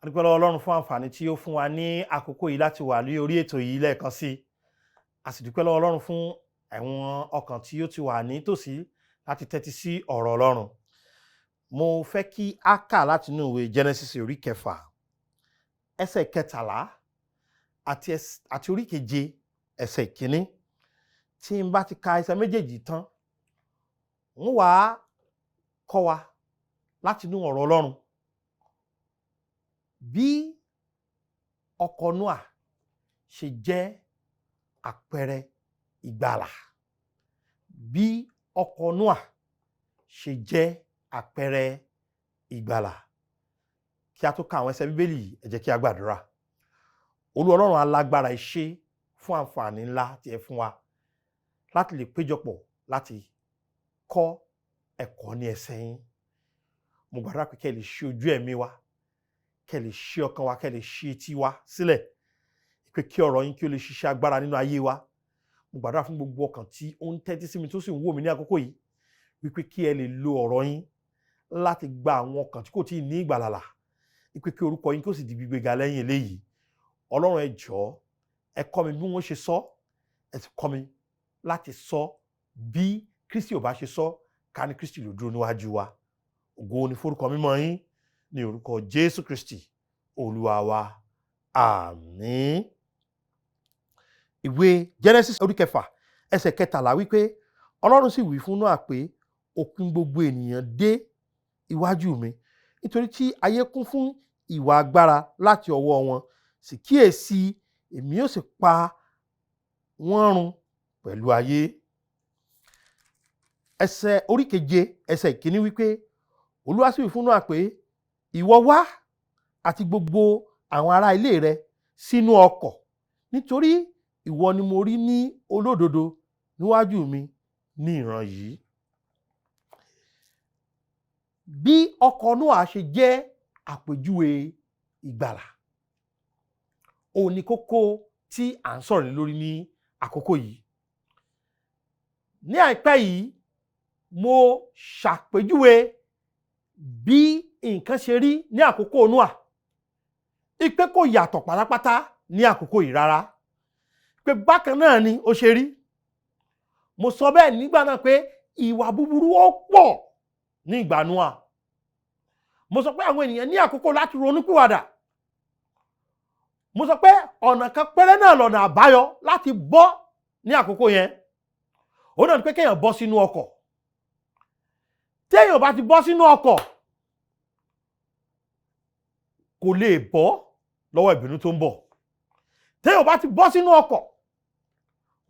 dúpẹ́ lọ́wọ́ Ọlọ́run fún àǹfààní tí ó fún wa ní àkókò yìí láti wà ní orí ètò yìí lẹ́ẹ̀kan sí. A sì dúpẹ́ lọ́wọ́ Ọlọ́run fún àwọn ọkàn tí ó ti wà nítòsí láti tẹ́tí sí ọ̀rọ̀ Ọlọ́run. Mo fẹ́ kí a kà láti inú ìwé Genesis orí 6 ẹsẹ̀ 13 àti orí 7 ẹsẹ̀ 1. Tí n bá ti ka ẹsẹ̀ méjèèjì tán, ń wá kọ́ wa láti inú ọ̀rọ̀ Ọlọ́run bí ọkọ̀ Nóà ṣe jẹ́ àpẹẹrẹ ìgbàlà. Bí ọkọ̀ Nóà ṣe jẹ́ àpẹẹrẹ ìgbàlà. Kí a tó ka àwọn ẹsẹ̀ Bíbélì yìí, ẹ jẹ́ kí a gbàdúrà. Olú Ọlọ́run alágbára, ẹ ṣé fún àǹfààní ńlá tí ẹ fún wa láti lè péjọpọ̀ láti kọ́ ẹ̀kọ́ ní ẹsẹ̀ yín. Mo gbàdúrà pé kẹ́ lè ṣí ojú ẹ̀mí wa, kẹ́ lè ṣí ọkàn wa, kẹ́ lè ṣí etí wa sílẹ̀, pé kí ọ̀rọ̀ yín kí ó lè ṣiṣẹ́ agbára nínú ayé wa. Mo gbàdúrà fún gbogbo ọkàn tí ó ń tẹ́tí sí mi tó sì ń wò mí ní àkókò yìí, wípé kí ẹ lè lo ọ̀rọ̀ yín láti gba àwọn ọkàn tí kò tí ì ní ìgbàlà là, wípé kí orúkọ yín kó sì di gbígbéga lẹ́yìn eléyìí. Ọlọ́run ẹ jọ̀ọ́, ẹ kọ́ mi bí wọ́n ṣe sọ, ẹ sì kọ́ mi láti sọ bí Kristi ò bá ṣe sọ, ká ní Kristi ló dúró níwájú wa. Ògo ni forúkọ mímọ́ yín, ní orúkọ Jésù Kristi Olúwa wa. Àmín. Ìwé Genesis orí 6 ẹsẹ̀ 13 wípé Ọlọ́run sì wí fún Nóà pé òpin gbogbo ènìyàn dé iwájú mi, nítorí tí ayé kún fún ìwà agbára láti ọwọ́ wọn, sì kíyèsí èmi yóò sì pa wọ́n run pẹ̀lú ayé. Ẹsẹ̀ orí 7 ẹsẹ̀ 1 wípé Olúwa sì wí fún Nóà pé ìwọ wá àti gbogbo àwọn ará ilé rẹ sínú ọkọ̀, nítorí ìwọ ni mo rí ní olódodo níwájú mi ní ìran yìí. Bí ọkọ̀ Nóà ṣe jẹ́ àpèjúwe ìgbàlà, òun ni kókó tí à ń sọ̀rọ̀ lórí ní àkókò yìí. Ní àìpẹ́ yìí, mo ṣàpèjúwe bí nǹkan ṣe rí ní àkókò Nóà, ipe kò yàtọ̀ pátápátá ní àkókò yìí rárá, pé bákan náà ni ó ṣe rí. Mo sọ bẹ́ẹ̀ nígbà náà pé ìwà búburú ó pọ̀ ní ìgbà Nóà. Mo sọ pé àwọn ènìyàn ní àkókò láti ronúpìwàdà. Mo sọ pé ọ̀nà kan péré náà lọ̀nà àbáyọ láti bọ́ ní àkókò yẹn. Ó náà ni pé kéèyàn bọ́ sínú ọkọ̀. Téèyàn bá ti bọ́ sínú ọkọ̀, kò lè bọ́ lọ́wọ́ ìbínú tó ń bọ̀. Téèyàn bá ti bọ́ sínú ọkọ̀,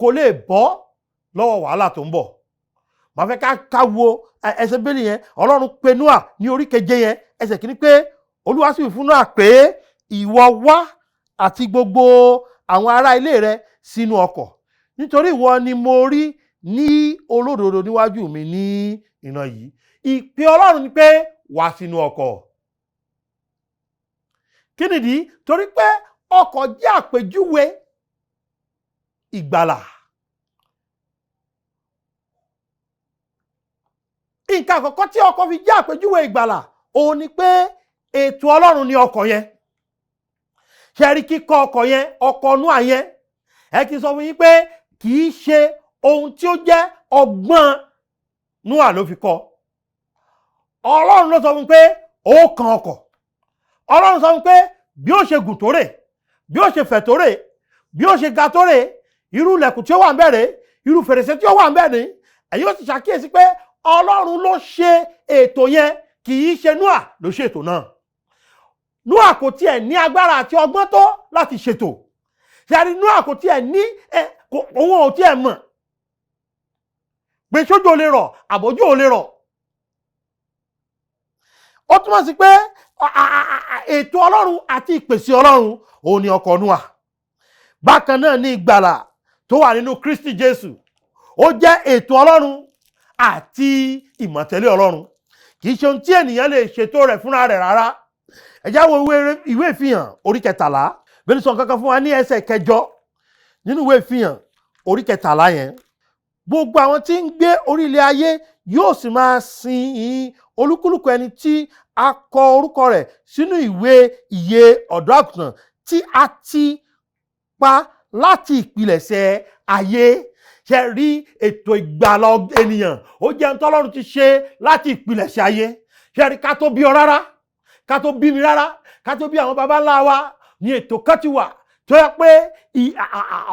kò lè bọ́ lọ́wọ́ wàhálà tó ń bọ̀. Màá fẹ́ ká wo ẹsẹ̀ Bíbélì yẹn. Ọlọ́run pe Nóà ní orí 7 yẹn ẹsẹ̀ 1 pé Olúwa sì wí fún Nóà pé ìwọ wá àti gbogbo àwọn ará ilé rẹ sínú ọkọ̀, nítorí ìwọ ni mo rí ní olódodo níwájú mi ní ìran yìí. Ìpè Ọlọ́run ni pé wá sínú ọkọ̀. Kí nìdí? Torí pé ọkọ̀ jẹ́ àpèjúwe ìgbàlà. Nǹkan àkọ́kọ́ tí ọkọ̀ fi jẹ́ àpèjúwe ìgbàlà, òun ni pé ètò Ọlọ́run ni ọkọ̀ yẹn. Ṣé rí kíkọ́ ọkọ̀ yẹn, ọkọ̀ Nóà yẹn, ẹ kí n sọ fún yín pé kì í ṣe ohun tí ó jẹ́ ọgbọ́n Nóà ló fi kọ́. Ọlọ́run ló sọ fún pé ó kan ọkọ̀. Ọlọ́run sọ fún pé bí ó ṣe gùn tó rè, bí ó ṣe fẹ̀ tó rè, bí ó ṣe ga tó rè, irú ilẹ̀kùn tí ó wà ń bẹ̀ rè, irú fèrèsé tí ó wà ń bẹ̀ rè. Ẹ̀yin ó sì ṣàkíyèsí pé Ọlọ́run ló ṣe ètò yẹn, kì í ṣe Nóà ló ṣe ètò náà. Nóà kò tiẹ̀ ní agbára àti ọgbọ́n tó láti ṣètò. Ṣé Nóà kò tiẹ̀ ní òun ò tiẹ̀ mọ̀ pé sójò lè rọ̀ àbójú ò lè rọ̀. Ó túmọ̀ sí pé ètò Ọlọ́run àti ìpèsè Ọlọ́run òun ni ọkọ̀ Nóà. Bákan náà ni ìgbàlà tó wà nínú Kristi Jésù. Ó jẹ́ ètò Ọlọ́run àti ìmọ̀tẹ́lẹ̀ Ọlọ́run. Kì í ṣe ohun tí ènìyàn lè ṣètò rẹ̀ fúnra rẹ̀ rárá. Ẹ já wo ìwé Ìfihàn orí 13. Bẹ́ẹ̀ni sọ kankan fún wa ní ẹsẹ̀ 8 nínú ìwé Ìfihàn orí 13 yẹn. Gbogbo àwọn tí ń gbé orí ilẹ̀ ayé yóò sì máa sìn olúkúlùkù ẹni tí a kọ orúkọ rẹ̀ sínú ìwé ìyè ọ̀dọ́ àgùntàn tí a ti pa láti ìpilẹ̀ṣẹ̀ ayé. Ṣé rí ètò ìgbàlà ènìyàn ó jẹ́ ohun tọ́lọ́run ti ṣe láti ìpilẹ̀ṣẹ̀ ayé. Ṣé rí ká tó bí ọ rárá, ká tó bí mi rárá, ká tó bí àwọn baba ńlá wa ní ètò kan ti wà tó yẹ pé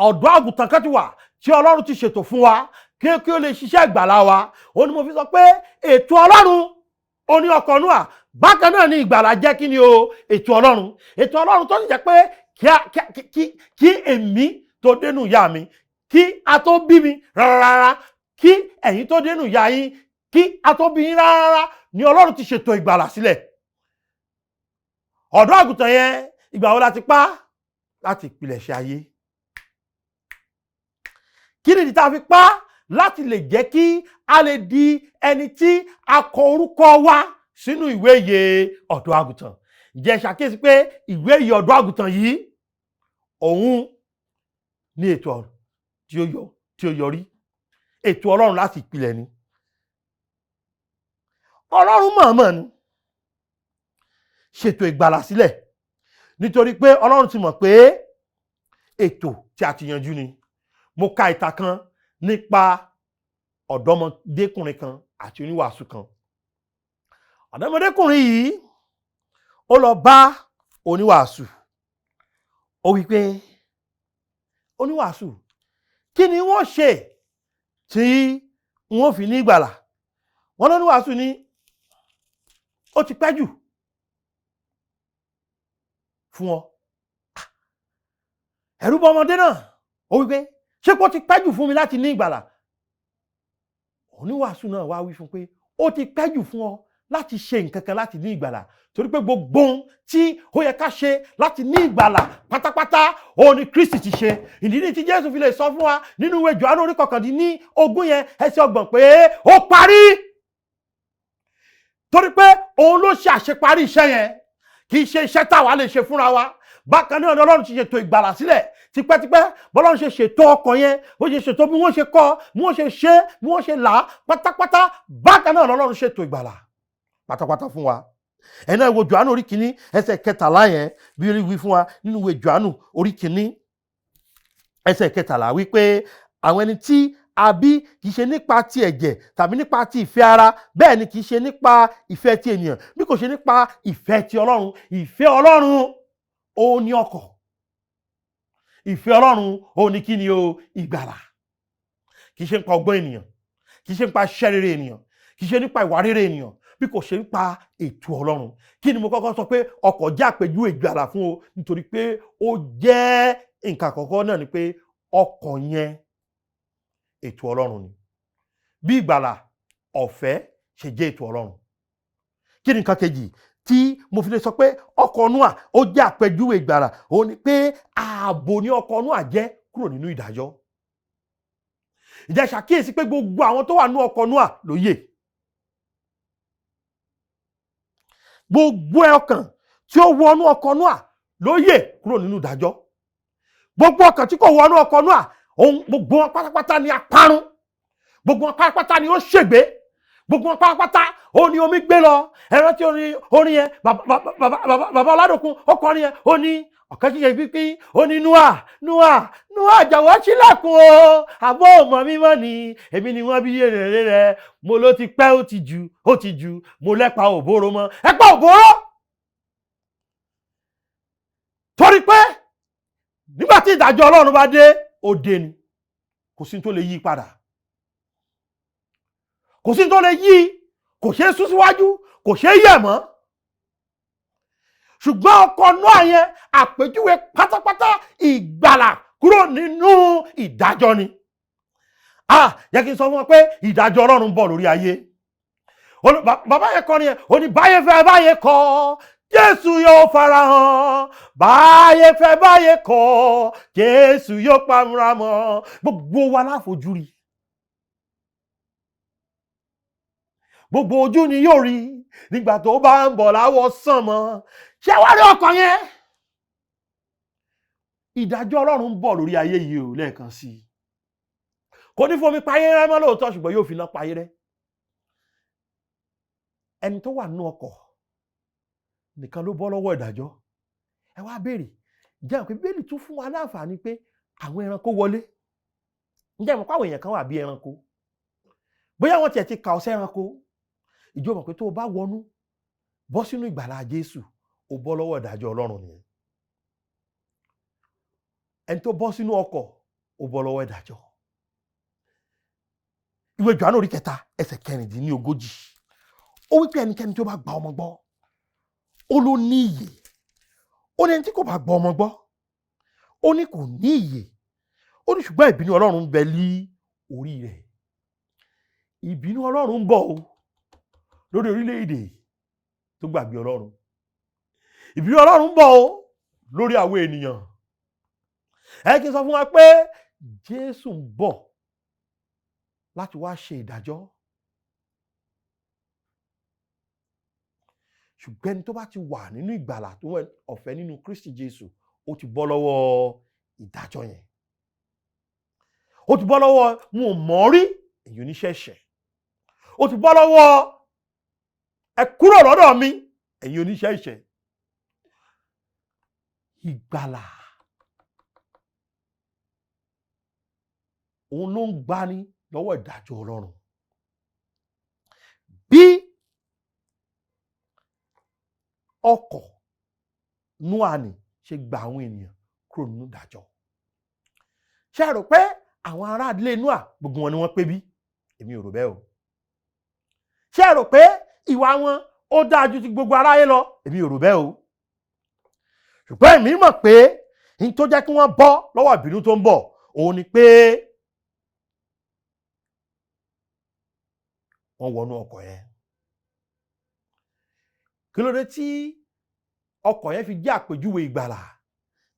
ọ̀dọ́ àgùntàn kan ti wà tí Ọlọ́run ti ṣètò fún wa kí ó lè ṣiṣẹ́ ìgbàlà wa. Ó ní mo fi sọ pé ètò Ọlọ́run ó ní ọkọ̀ Nóà, bákan náà ni ìgbàlà jẹ́ kí ni o ètò Ọlọ́run. Ètò Ọlọ́run tó sì jẹ́ pé kí èmi tó dénú ìyá mi, kí a tó bí mi rárá, kí ẹ̀yin tó dénú ìyá yín, kí a tó bí yín rárá ni Ọlọ́run ti ṣètò ìgbàlà sílẹ̀. Ọ̀dọ́ àgùntàn yẹn ìgbà wo la ti pa? Láti ìpilẹ̀ṣẹ̀ ayé. Kí nìdí tá a fi pa? Láti lè jẹ́ kí a lè di ẹni tí a kọ orúkọ wa sínú ìwé ìyè ọ̀dọ́ àgùntàn. Ǹjẹ́ ṣàkíyèsí pé ìwé ìyè ọ̀dọ́ àgùntàn yìí òun ní ètò tí ó yọrí. Ètò Ọlọ́run láti ìpìlẹ̀ ni. Ọlọ́run mọ̀ọ́mọ̀ ni ṣètò ìgbàlà sílẹ̀ nítorí pé Ọlọ́run ti mọ̀ pé ètò tí a ti yanjú ni. Mo ka ìtàn kan nípa ọ̀dọ́mọdékùnrin kan àti oníwàásù kan. Ọ̀dọ́mọdékùnrin yìí ó lọ bá oníwàásù. Ó wí pé, oníwàásù, kí ni wọ́n ṣe tí wọ́n fi ní ìgbàlà? Wọ́n lóníwàásù ní ó ti pẹ́ jù fún ọ. Ẹ̀rù bà ọmọdé náà. Ó wí pé, ṣé kó ti pẹ́ jù fún mi láti ní ìgbàlà? Oníwàásù náà wá wí fún pé ó ti pẹ́ jù fún ọ láti ṣe nǹkan kan láti ní ìgbàlà, torí pé gbogbo ohun tí ó yẹ ká ṣe láti ní ìgbàlà pátápátá òun ni Kristi ti ṣe. Ìdí ni tí Jésù fi lè sọ fún wa nínú ìwé Jòhánù orí 19 yẹn ẹsẹ̀ 30 pé ó parí. Torí pé òun ló ṣe àṣeparí iṣẹ́ yẹn, kì í ṣe iṣẹ́ táwa lè ṣe fúnra wa. Bákan náà ni Ọlọ́run ti ṣètò ìgbàlà sílẹ̀ tipẹ́tipẹ́. Bọ́lọ́run ṣe ṣètò ọkàn yẹn, bó ṣe ṣètò bí wọ́n ṣe kọ́, bí wọ́n ṣe ṣe, bí wọ́n ṣe là á pátápátá. Bákan náà Ọlọ́run ṣètò ìgbàlà pátápátá fún wa. Ẹ̀nà ìwé Jòhánù orí 1 ẹsẹ̀ 13 yẹn bí ó wí fún wa nínú ìwé Jòhánù orí 1 ẹsẹ̀ 13 wípé àwọn ẹni tí a bí kì í ṣe nípa ti ẹ̀jẹ̀ tàbí nípa ti ìfẹ́ ara, bẹ́ẹ̀ ni kì í ṣe nípa ìfẹ́ ti ènìyàn, bí kò ṣe nípa ìfẹ́ ti Ọlọ́run. Ìfẹ́ Ọlọ́run ó ní ọkàn. Ìfẹ́ Ọlọ́run ó ní kí ni o? Ìgbàlà. Kì í ṣe nípa ọgbọ́n ènìyàn, kì í ṣe nípa iṣẹ́ rere ènìyàn, kì í ṣe nípa ìwà rere ènìyàn, bí kò ṣe nípa ètò Ọlọ́run. Kí ni mo kọ́kọ́ sọ pé ọkọ̀ jẹ́ àpèjúwe ìgbàlà fún o? Nítorí pé ó jẹ́ nǹkan àkọ́kọ́ náà ni pé ọkọ̀ yẹn ètò Ọlọ́run ni. Bí ìgbàlà ọ̀fẹ́ ṣe jẹ́ ètò Ọlọ́run. Kí ni nǹkan kejì tí mo fi lè sọ pé ọkọ̀ Nóà ó jẹ́ àpèjúwe ìgbàlà? Ó ní pé ààbò ni ọkọ̀ Nóà jẹ́ kúrò nínú ìdájọ́. Ǹjẹ́ ṣàkíyèsí pé gbogbo àwọn tó wà nínú ọkọ̀ Nóà ló yè. Gbogbo ọkàn tí ó wọnú ọkọ̀ Nóà ló yè kúrò nínú ìdájọ́. Gbogbo ọkàn tí kò wọnú ọkọ̀ Nóà, gbogbo wọn pátápátá ni aparun. Gbogbo wọn pátápátá ni ó ṣègbé. Gbogbo wọn pátápátá ó ní omi gbé lọ. Ẹ rántí orin yẹn, bàbá Ọládòkun ó kọrin yẹn, ó ní ọ̀kan ṣíṣe pínpín, ó ní Nóà jọ̀wọ́ ṣílẹ̀kùn o, àbọ̀ ọmọ mímọ́ ni èmi ni wọ́n bí èrè rẹ̀, mo ló ti pẹ́ ó ti jù, mo lẹ́pa òbóró mọ́. Ẹ̀pà òbóró. Torí pé nígbà tí ìdájọ́ Ọlọ́run bá dé, ó dé ni. Kò sí tó lè yí padà. Kò sí tó lè yí, kò ṣe é sún síwájú, kò ṣe é yẹ̀ mọ́. Ṣùgbọ́n ọkọ̀ Nóà yẹn àpèjúwe pátápátá ìgbàlà kúrò nínú ìdájọ́ ni. Yẹ kí n sọ fún wọn pé ìdájọ́ Ọlọ́run ń bọ̀ lórí ayé. Bàbá yẹn kọrin yẹn, ó ní báyé fẹ́ báyé kọ̀, Jésù yóò farahàn. Báyé fẹ́ báyé kọ̀, Jésù yóò pamọ́ramọ́. Gbogbo wa láfojú rí. Gbogbo ojú ni yóò rí nígbà tó bá ń bọ̀ láwọ̀ sánmọ̀. Ṣé wá rí ọkàn yẹn? Ìdájọ́ Ọlọ́run ń bọ̀ lórí ayé yìí o lẹ́ẹ̀kan sí i. Kò ní fomi payé rẹ́ mọ́ lóòótọ́, ṣùgbọ́n yóò fi iná payé rẹ́. Ẹni tó wà nínú ọkọ̀ nìkan ló bọ́ lọ́wọ́ ìdájọ́. Ẹ wá béèrè, ǹjẹ́ pé Bíbélì tún fún wa láǹfààní pé àwọn ẹranko wọlé? Ǹjẹ́ mọ̀ pé àwọn èèyàn kan wà bí ẹranko? Bóyá wọ́n tiẹ̀ ti kà ọ́ sẹ́ranko. Ìjọ mọ̀ pé tó o bá wọnú bọ́ sínú ìgbàlà Jésù, o bọ́ lọ́wọ́ ìdájọ́ Ọlọ́run nìyẹn. Ẹni tó bọ́ sínú ọkọ̀, o bọ́ lọ́wọ́ ìdájọ́. Ìwé Jòhánù orí 3 ẹsẹ̀ 14. Ó wí pé ẹnikẹ́ni tó bá gba ọmọ gbọ́, ó ló ní ìyè. Ó ní ẹni tí kò bá gba ọmọ gbọ́, ó ní kò ní ìyè. Ó ní ṣùgbọ́n ìbínú Ọlọ́run ń bẹ lí orí rẹ̀. Ìbínú Ọlọ́run ń bọ̀ o lórí orílẹ̀-èdè tó gbàgbé Ọlọ́run. Ìbínú Ọlọ́run ń bọ̀ o lórí àwọn ènìyàn. Ẹ kí n sọ fún wa pé Jésù ń bọ̀ láti wá ṣe ìdájọ́. Ṣùgbọ́n ẹni tó bá ti wà nínú ìgbàlà tó wẹ̀ ọ̀fẹ́ nínú Kristi Jésù, ó ti bọ́ lọ́wọ́ ìdájọ́ yẹn. Ó ti bọ́ lọ́wọ́ wọn ò mọ̀ rí èyí oníṣẹ̀ṣẹ̀. Ó ti bọ́ lọ́wọ́ ẹ kúrò lọ́dọ̀ mi ẹ̀yin oníṣẹ̀ṣẹ̀. Ìgbàlà òun ló ń gbani lọ́wọ́ ìdájọ́ Ọlọ́run. Bí ọkọ̀ Nóà ṣe gba àwọn ènìyàn kúrò nínú ìdájọ́. Ṣé ẹ rò pé àwọn ará ilé Nóà gbogbo wọn ni wọ́n pé bí? Èmi ò rò bẹ́ẹ̀ o. Ṣé ẹ rò pé ìwà wọn ó dáa ju ti gbogbo aráyé lọ? Èmi ò rò bẹ́ẹ̀ o. Ṣùgbọ́n èmi mọ̀ pé n tó jẹ́ kí wọ́n bọ́ lọ́wọ́ ìbínú tó ń bọ̀ òun ni pé wọ́n wọnú ọkọ̀ yẹn. Kí ló dé tí ọkọ̀ yẹn fi jẹ́ àpèjúwe ìgbàlà?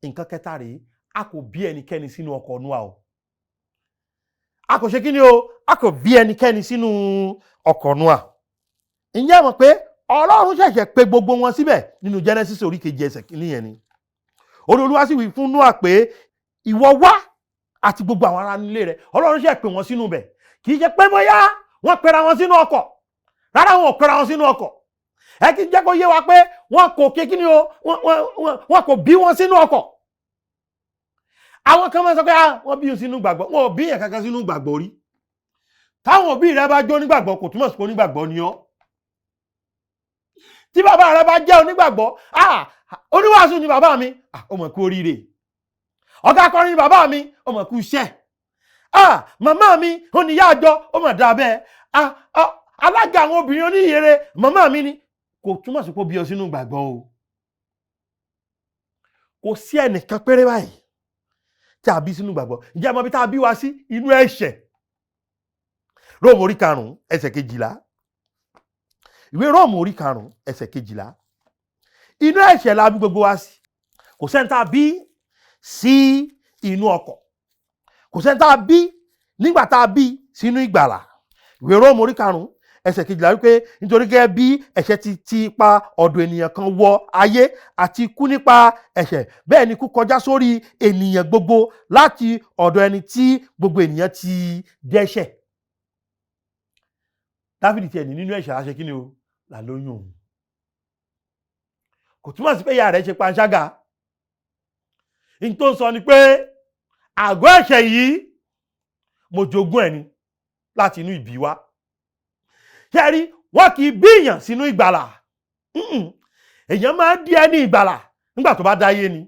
Nǹkan kẹta rèé, a kò bí ẹnikẹ́ni sínú ọkọ̀ Nóà o. A kò ṣe kí ni o? A kò bí ẹnikẹ́ni sínú ọkọ̀ Nóà. Ǹjẹ́ mọ̀ pé Ọlọ́run ṣẹ̀ṣẹ̀ pè gbogbo wọn síbẹ̀ nínú Genesis orí 2 ẹsẹ̀ 1 yẹn ni. Olúwa sì wí fún Nóà pé ìwọ wá àti gbogbo àwọn ará nílé rẹ̀. Ọlọ́run ṣẹ̀ pè wọ́n sínú bẹ̀. Kì í ṣe pé bóyá wọ́n pera wọn sínú ọkọ̀. Rárá, wọn ò pera wọn sínú ọkọ̀. Ẹ kí n jẹ́ kó yé wa pé wọn kò ké kí ni o, wọn kò bí wọn sínú ọkọ̀. Àwọn kan máa sọ pé wọ́n bí sínú gbàgbọ́. Wọn ò bí yẹn kankan sínú gbàgbọ́ rí. Táwọn òbí rẹ bá jó nígbàgbọ́ kò túmọ̀ sí pé onígbàgbọ́ ni ọ́. Tí bàbá rẹ bá jẹ́ onígbàgbọ́, oníwàásù ni bàbá mi, ó mọ̀ kú oríire. Ọ̀gá akọrin ni bàbá mi, ó mọ̀ kú iṣẹ́. Màmá mi oníyá àjọ, ó mọ̀ dá bẹ́ẹ̀. Alága àwọn obìnrin oníyèrè, màmá mi ni. Kò túmọ̀ sí pé ó bí ọ sínú gbàgbọ́ o. Kò sí ẹnìkan péré báyìí tí a bí sínú gbàgbọ́. Ǹjẹ́ àmọ́ bí tá a bí wa sí? Inú ẹ̀ṣẹ̀. Róòmù orí 5 ẹsẹ̀ 12. Ìwé Róòmù orí 5 ẹsẹ̀ 12. Inú ẹ̀ṣẹ̀ la bí gbogbo wa sí. Kò sẹ́ni tá a bí sí inú ọkọ̀. Kò sẹ́ni tá a bí nígbà tá a bí sínú ìgbàlà. Ìwé Róòmù orí 5 ẹsẹ̀ 12 wípé nítorí gẹ́gẹ́ bí ẹ̀ṣẹ̀ ti pa ọ̀dọ̀ ènìyàn kan wọ ayé àti ikú nípa ẹ̀ṣẹ̀, bẹ́ẹ̀ ni ikú kọjá sórí ènìyàn gbogbo láti ọ̀dọ̀ ẹni tí gbogbo ènìyàn ti dẹ́ṣẹ̀. Dáfídì tiẹ̀ ní nínú ẹ̀ṣẹ̀ la ṣe kí ni o? Là lóyún òun. Kò túmọ̀ sí pé ìyá rẹ̀ ṣe panṣágà. In tó ń sọ ni pé àgọ́ ẹ̀ṣẹ̀ yìí mo jogún ẹ̀ ni láti inú ìbí wá. Ṣé rí, wọ́n kì í bí èèyàn sínú ìgbàlà. Èèyàn máa ń di ẹni ìgbàlà nígbà tó bá dáyé ni.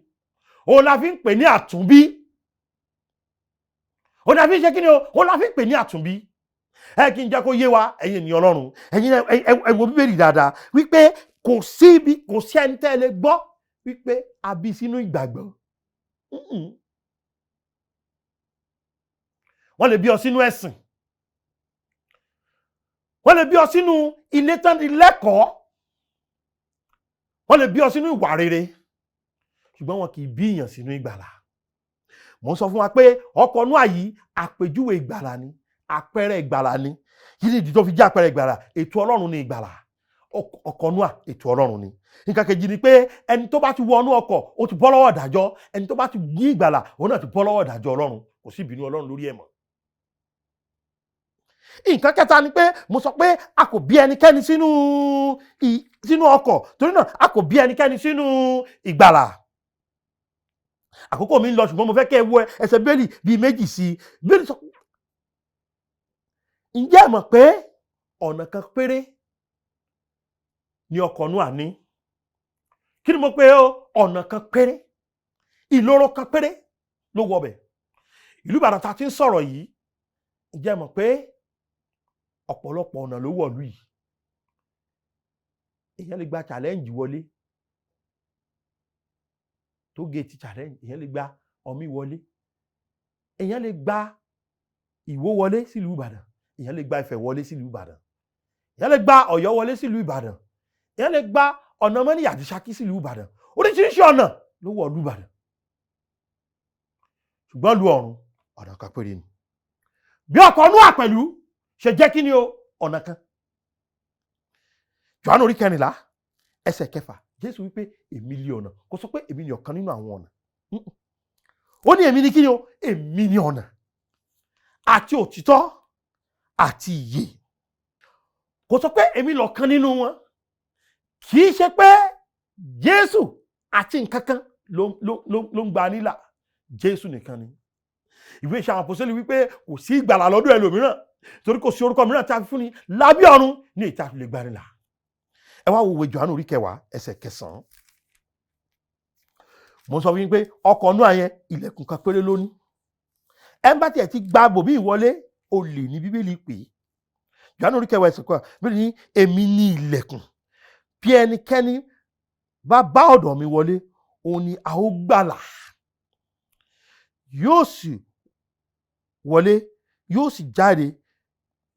Òun la fi ń pè ní àtúnbí. Òun la fi ń ṣe kí ni o? Òun la fi ń pè ní àtúnbí. Ẹ kí n jẹ́ kó yé wa, ẹ̀yin ènìyàn Ọlọ́run. Ẹ̀yin ẹ wo Bíbélì dáadáa wípé kò sí ẹni tẹ́ ẹ lè gbọ́ wípé a bí sínú ìgbàgbọ́. Wọ́n lè bí ọ sínú ẹ̀sìn. Wọ́n lè bí ọ sínú ilé tán ti lẹ́kọ̀ọ́. Wọ́n lè bí ọ sínú ìwà rere. Ṣùgbọ́n wọn kì í bí èèyàn sínú ìgbàlà. Mo ń sọ fún wa pé ọkọ̀ Nóà yìí àpèjúwe ìgbàlà ni, àpẹẹrẹ ìgbàlà ni. Yìí ni ìdí tó fi jẹ́ àpẹẹrẹ ìgbàlà. Ètò Ọlọ́run ni ìgbàlà. Ọkọ̀ Nóà ètò Ọlọ́run ni. Nǹkan kejì ni pé ẹni tó bá ti wọnú ọkọ̀ ó ti bọ́ lọ́wọ́ ìdájọ́. Ẹni tó bá ti ní ìgbàlà òun náà ti bọ́ lọ́wọ́ ìdájọ́ Ọlọ́run. Kò sí ìbínú Ọlọ́run lórí ẹ̀ mọ́. nǹkan kẹta ni pé mo sọ pé a kò bí ẹnikẹ́ni sínú ọkọ̀, torí náà a kò bí ẹnikẹ́ni sínú ìgbàlà. Àkókò mi ń lọ ṣùgbọ́n mo fẹ́ kẹ́ ẹ wo ẹsẹ̀ Bíbélì bíi méjì sí i. Bíbélì sọ, ǹjẹ́ ẹ mọ̀ pé ọ̀nà kan péré ni ọkọ̀ Nóà ní? Kí ni mo pè ó? Ọ̀nà kan péré, ìloro kan péré ló wọbẹ̀. Ìlú Ìbàdàn ta ti ń sọ̀rọ̀ yìí, ǹjẹ́ ẹ mọ̀ pé ọ̀pọ̀lọpọ̀ ọ̀nà ló wọ̀lú yìí. Èèyàn lè gba challenge wọlé, tó géètì challenge, èèyàn lè gba ọmí wọlé, èèyàn lè gba Ìwó wọlé sílùú Ìbàdàn, èèyàn lè gba Ifẹ̀ wọlé sílùú Ìbàdàn, èèyàn lè gba Ọ̀yọ́ wọlé sílùú Ìbàdàn, èèyàn lè gba ọ̀nà Mọ́níyà àti Ṣakí sílùú Ìbàdàn. Oríṣiríṣi ọ̀nà ló wọ̀ ìlú Ìbàdàn. Ṣùgbọ́n ìlú ọ̀run ọ̀nà kan péré ni. Bí ọkọ̀ Nóà pẹ̀lú ṣe jẹ́ kí ni o? Ọ̀nà kan. Jòhánù orí 14 ẹsẹ̀ 6, Jésù wípé èmi lé ọ̀nà. Kò sọ pé èmi ni ọ̀kan nínú àwọn ọ̀nà. Ó ní èmi ni kí ni o? Èmi ni ọ̀nà àti òtítọ́ àti ìyè. Kò sọ pé èmi lọ̀kan nínú wọn. Kì í ṣe pé Jésù àti nǹkan kan ló ń gba nílà. Jésù nìkan ni. Ìwé Iṣẹ́ àwọn Àpọ́sítélì wípé kò sí ìgbàlà lọ́dọ̀ ẹlòmíràn, torí kò sí orúkọ mìíràn tí a fi fún ni lábẹ́ ọ̀run ní èyí tí a fi lè gba nílà. Ẹ wá wo ìwé Jòhánù orí 10 ẹsẹ̀ 9. Mo sọ wípé ọkọ̀ Nóà yẹn ilẹ̀kùn kan péré ló ní. Ẹ bá tiẹ̀ ti gba bòmí ìwọlé, olè ní Bíbélì pè é. Jòhánù orí 10 ẹsẹ̀ 9, Bíbélì ní èmi ní ilẹ̀kùn. Bí ẹnikẹ́ni bá ọ̀dọ̀ mi wọlé, òun ni a ó gbàlà. Yóò sì wọlé, yóò sì jáde,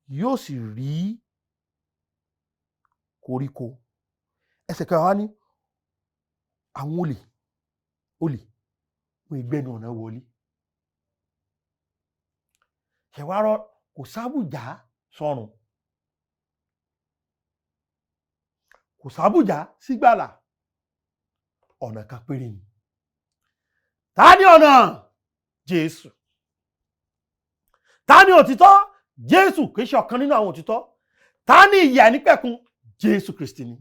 yóò sì rí koríko. Ẹsẹ̀ 10 ní àwọn olè wọ́n ìgbẹ́nu ọ̀nà wọlé. Ṣẹ̀wárọ̀ kò sábùjá sọ́run, kò sábùjá sígbàlà, ọ̀nà kan péré ni. Ta ni ọ̀nà? Jésù. Ta ni òtítọ́? Jésù kìí ṣe ọ̀kan nínú àwọn òtítọ́. Ta ni ìyè àìnípẹ̀kun? Jésù Kristi ni.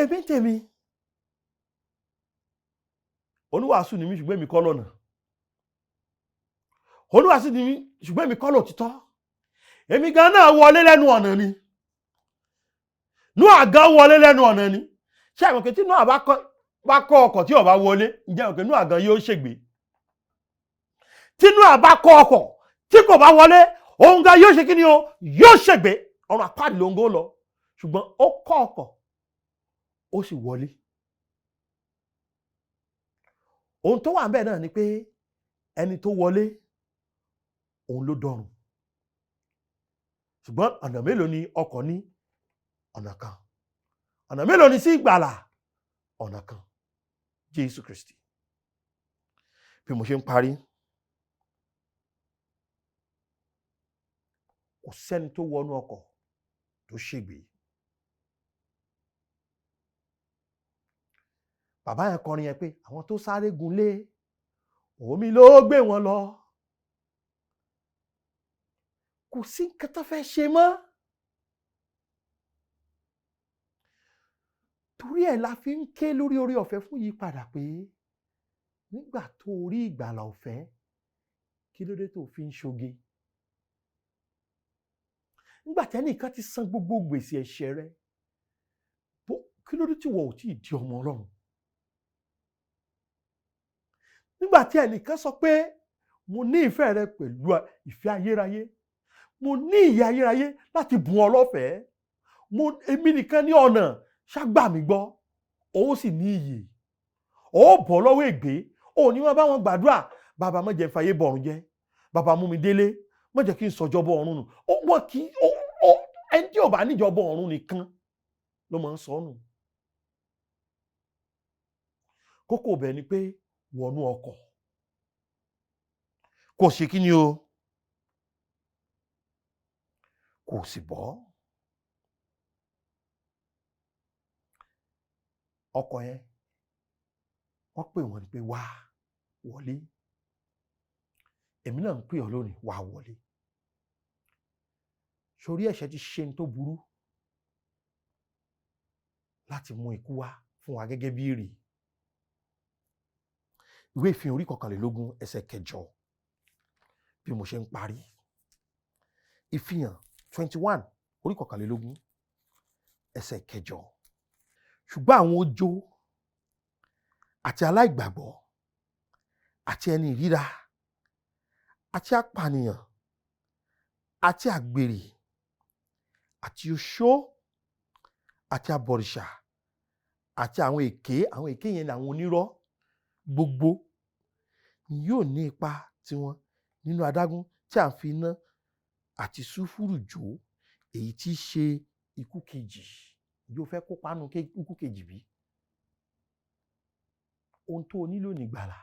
Èmi tèmi, oníwàásù ni mí ṣùgbọ́n èmi kọ́ lọ́nà. Oníwàásù ni mí ṣùgbọ́n èmi kọ́ lòtítọ́. Èmi gan náà wọlé lẹ́nu ọ̀nà ni. Nóà gan wọlé lẹ́nu ọ̀nà ni. Ṣé àwọn kìí tí Nóà bá kọ́ ọkọ̀ tí ó bá wọlé, ǹjẹ́ àwọn kìí Nóà gan yóò ṣègbé? Tí Nóà bá kọ́ ọkọ̀ tí kò bá wọlé, òun gan yóò ṣe kí ni o? Yóò ṣègbé. Ọ̀run àpáàdì ló ń gó lọ. Ṣùgbọ́n ó kọ́ ọkọ̀, ó sì wọlé. Ohun tó wà ń bẹ̀ náà ni pé ẹni tó wọlé, òun ló dọ̀run. Ṣùgbọ́n ọ̀nà mélòó ni ọkọ̀ ní? Ọ̀nà kan. Ọ̀nà mélòó ni sí ìgbàlà? Ọ̀nà kan. Jésù Kristi. Bí mo ṣe ń parí, kò sẹ́ni tó wọnú ọkọ̀ tó ṣègbé. Bàbá yẹn kọrin yẹn pé àwọn tó sáré gunlé, omi ló gbé wọn lọ. Kò sí nǹkan tó fẹ́ ṣe mọ́. Torí ẹ̀ la fi ń ké lórí oore ọ̀fẹ́ fún yípadà pé nígbà tó rí ìgbàlà ọ̀fẹ́, kí ló dé tó fi ń ṣoge? Nígbà tí ẹnìkan ti san gbogbo gbèsè ẹ̀ṣẹ̀ rẹ̀, kí ló dé tí wọ́n ò tí ì di ọmọ Ọlọ́run? Nígbà tí ẹnìkan sọ pé mo ní ìfẹ́ rẹ pẹ̀lú ìfẹ́ ayérayé, mo ní ìyè ayérayé láti bùn ọ lọ́fẹ̀ẹ́, èmi nìkan ní ọ̀nà, ṣágbà mi gbọ́, ó sì ní ìyè, ó bọ́ lọ́wọ́ ègbé, ó ní wọ́n bá wọn gbàdúrà, bàbá má jẹ́ n fayé bọ̀run jẹ́, bàbá mú mi délé, má jẹ́ kí n sọjọbọ ọ̀run nù. Wọ́n kì í, ẹni tí ò bá níjọbọ ọ̀run nìkan ló máa ń sọ nù. Kókó bẹ̀ ni pé wọnú ọkọ̀, kò ṣe kí ni o? Kò sì bọ́. Ọkọ̀ yẹn, wọ́n pè wọ́n pé wá wọlé. Èmi náà ń pè ọ́ lónìí, wá wọlé. sórí ẹ̀ṣẹ̀ ti ṣe ní tó burú láti mú ikú wá fún wa gẹ́gẹ́ bí èrè. Ìwé Ìfihàn orí 21 ẹsẹ̀ 8 bí mo ṣe ń parí. Ìfihàn 21 orí 21 ẹsẹ̀ 8. Ṣùgbọ́n àwọn ojo àti aláìgbàgbọ́ àti ẹni ìríra àti apànìyàn àti àgbèrè àti oṣó àti abọ̀rìṣà àti àwọn èké yẹn ni àwọn onírọ́ gbogbo ni yóò ní ipa tiwọn nínú adágún tí a fi iná àti sulfuru jó, èyí tí í ṣe ikú kejì. Yóò fẹ́ kópa nínú ikú kejì bí? Ohun tó o nílò ní ìgbàlà.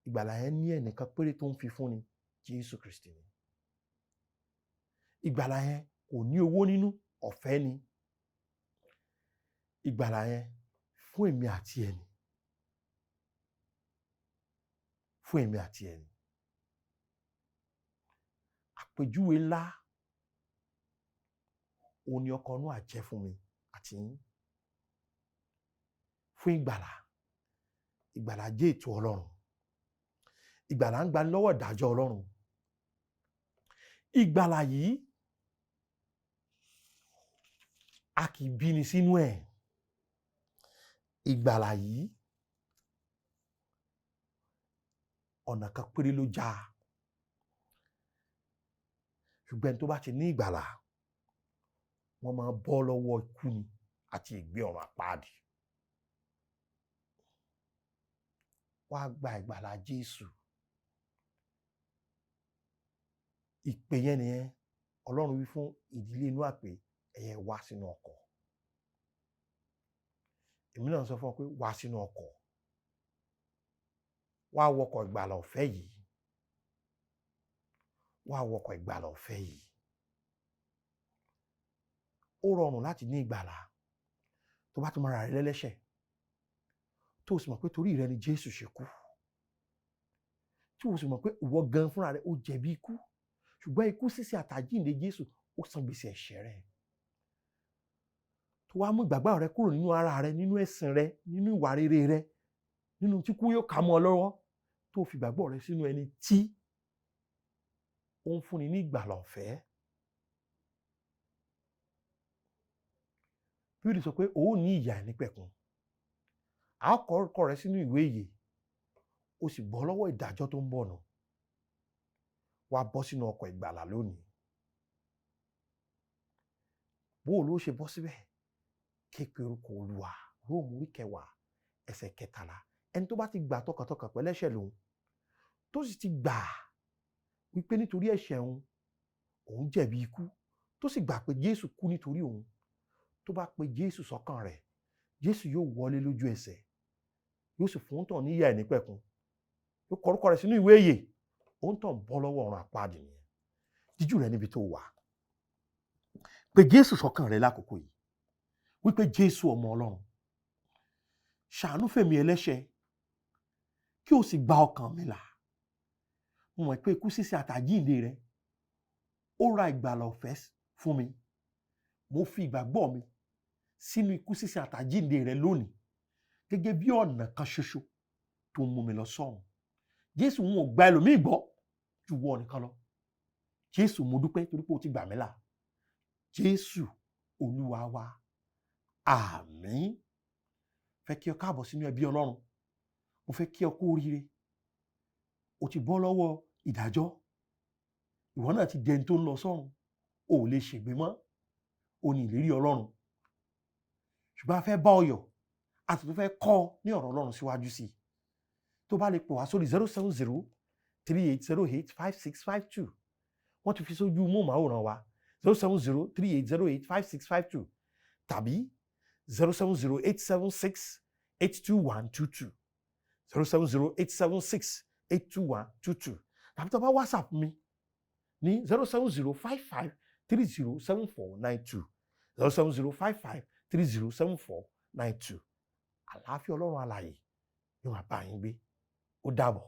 Ìgbàlà yẹn ní ẹnìkan péré tó ń fi fún ni, Jésù Kristi ni. Ìgbàlà yẹn kò ní owó nínú, ọ̀fẹ́ ni. Ìgbàlà yẹn fún èmi àti ẹni. Fún èmi àti ẹni. Àpèjúwe ńlá òun ni ọkọ Nóà jẹ́ fún mi àti yín. Fún ìgbàlà. Ìgbàlà jẹ́ ètò Ọlọ́run. Ìgbàlà ń gbani lọ́wọ́ ìdájọ́ Ọlọ́run. Ìgbàlà yìí a kì í bí ni sínú ẹ̀. Ìgbàlà yìí ọ̀nà kan péré ló já. Ṣùgbọ́n ẹni tó bá ti ní ìgbàlà, wọ́n máa bọ́ lọ́wọ́ ikú ni àti ìgbé ọ̀run àpáàdì. Wá gba ìgbàlà Jésù. Ìpè yẹn nìyẹn. Ọlọ́run wí fún ìdílé Nóà pé ẹ̀yẹ wá sínú ọkọ̀. Èmi náà sọ fún ọ pé wá sínú ọkọ̀. Wá wọkọ̀ ìgbàlà ọ̀fẹ́ yìí. Wá wọkọ̀ ìgbàlà ọ̀fẹ́ yìí. Ó rọrùn láti ní ìgbàlà tó bá ti mọ ara rẹ lẹ́lẹ́ṣẹ̀, tó o sì mọ̀ pé torí rẹ ni Jésù ṣe kú, tí o sì mọ̀ pé ìwọ gan fúnra rẹ ó jẹ̀bi ikú, ṣùgbọ́n ikú sísí àtàjíǹde Jésù ó san gbèsè ẹ̀ṣẹ̀ rẹ. Tó wá mú ìgbàgbọ́ rẹ kúrò nínú ara rẹ, nínú ẹ̀sìn rẹ, nínú ìwà rere rẹ, nínú tí kú yóò kà mọ́ ọ lọ́wọ́, tó fi ìgbàgbọ́ rẹ sínú ẹni tí ó ń fúnni ní ìgbàlà ọ̀fẹ́. Bíbélì sọ pé ó ní ìyè àìnípẹ̀kun. A kọ orúkọ rẹ sínú ìwé ìyè, ó sì bọ́ lọ́wọ́ ìdájọ́ tó ń bọ̀ nù. Wá bọ́ sínú ọkọ̀ ìgbàlà lónìí. Bó ló ṣe bọ́ síbẹ̀? Ké pe orúkọ Olúwa. Róòmù orí 10 ẹsẹ̀ 13. Ẹni tó bá ti gbà tọkàntọkàn pé ẹlẹ́ṣẹ̀ lòun, tó sì ti gbà wípé nítorí ẹ̀ṣẹ̀ òun jẹ̀bi ikú, tó sì gbà pé Jésù kú nítorí òun, tó bá pe Jésù sọ́kàn rẹ̀, Jésù yóò wọlé lójú ẹsẹ̀, yóò sì fún tàn ní ìyè àìnípẹ̀kun, yóò kọ orúkọ rẹ̀ sínú ìwé ìyè, ó ń tàn bọ́ lọ́wọ́ ọ̀run àpáàdì nìyẹn. Díjú rẹ níbi tó wà. Pe Jésù sọ́kàn rẹ̀ lákòókò yìí, wípé Jésù ọmọ Ọlọ́run, ṣàánú fèmí ẹlẹ́ṣẹ̀, kí o sì gba ọkàn mi là. Mo mọ̀ pé ikú sísí àtàjíǹde rẹ ó ra ìgbàlà ọ̀fẹ́ fún mi. Mo fi ìgbàgbọ́ mi sínú ikú sísí àtàjíǹde rẹ lónìí gẹ́gẹ́ bí ọ̀nà kan ṣoṣo tó mú mi lọ sọ́run. Jésù, wọn ò gba ẹlòmíì gbọ́ ju wọ nìkan lọ. Jésù, mo dúpẹ́ torí pé o ti gbà mí là. Jésù Olúwa wa. Àmín. Fẹ́ kí ọ káàbọ̀ sínú ẹbí Ọlọ́run. Mo fẹ́ kí ọ kú oríire. O ti bọ́ lọ́wọ́ ìdájọ́. Ìwọ náà ti dẹni tó ń lọ sọ́run. O ò lè ṣègbé mọ́. O ní ìlérí Ọlọ́run. Ṣùgbọ́n a fẹ́ bá ọ yọ̀. A sì tún fẹ́ kọ́ ọ ní ọ̀rọ̀ Ọlọ́run síwájú sí i. Tó bá lè pè wá sórí 070-3808-5652. Wọ́n ti fi sójú móhùnmáwòrán wa 070-3808-5652 tàbí 070-876-82122 070-876-82122 tàbí tó bá WhatsApp mi ní 070-55-307492 070-55-307492. Àlàáfíà Ọlọ́run alààyè yóò máa bá yín gbé. Ó dàbọ̀.